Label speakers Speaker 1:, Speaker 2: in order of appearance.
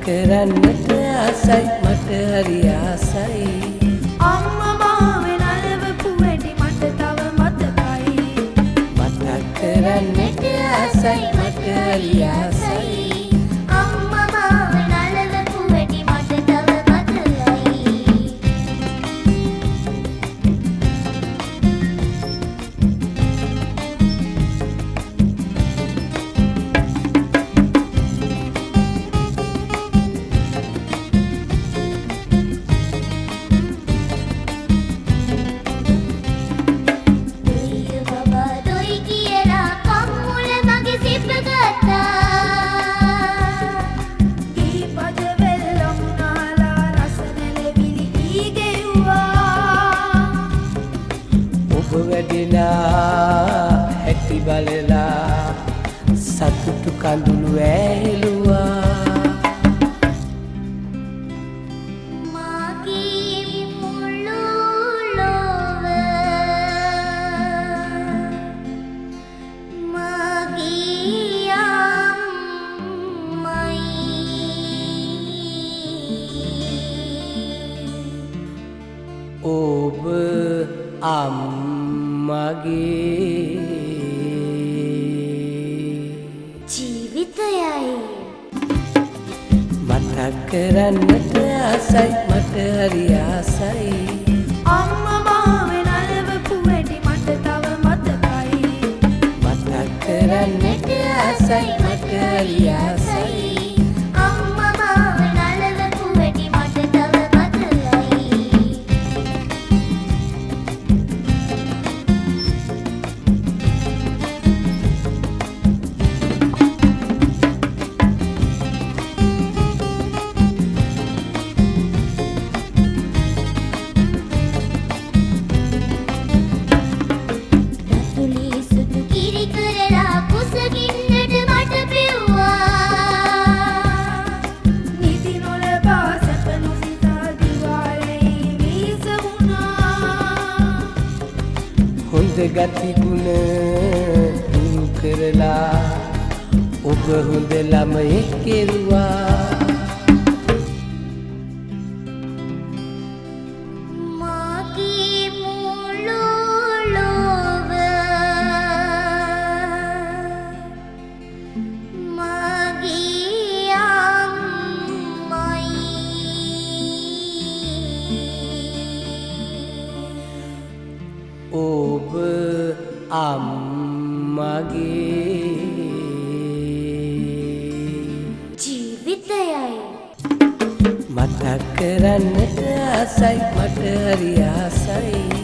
Speaker 1: කරන්නට ආසයි මට හරි ආසයි
Speaker 2: අම්මා මාවේ නලවපු වැඩි මට තව මතකයි
Speaker 1: මතක් කරන්නට ආසයි මට හරි ආසයි
Speaker 2: අම්මා මාවේ නලවපු වැඩි මට තව මතකයි
Speaker 1: වැඩිලා හැටි බලලා සතුටු කඳුළු ඇහෙලුවා
Speaker 2: මාගේ මුළු ලොව මාගේ අම්මයි
Speaker 1: ඔබ මගේ
Speaker 2: ජීවිතයයි
Speaker 1: මතක් කරන්නට ආසයි මට හරි ආසයි
Speaker 2: අම්මා මාවේ නලවපු වැඩි මට තව මතකයි
Speaker 1: මතක් කරන්නට ආසයි මට හරි ආසයි
Speaker 2: අම්මා මාවේ නලවපු වැඩි මට තව මතකයි
Speaker 1: හොඳ ගති ගුණ දුරු කරලා ඔබ හොඳ ළමයෙක් කෙරුවා
Speaker 2: මාගේ මුළු ලොව මාගේ අම්මයි
Speaker 1: ඔබ අම්මගේ
Speaker 2: ජීවිතයයි
Speaker 1: මතක් කරන්නට ආසයි මට හරි ආසයි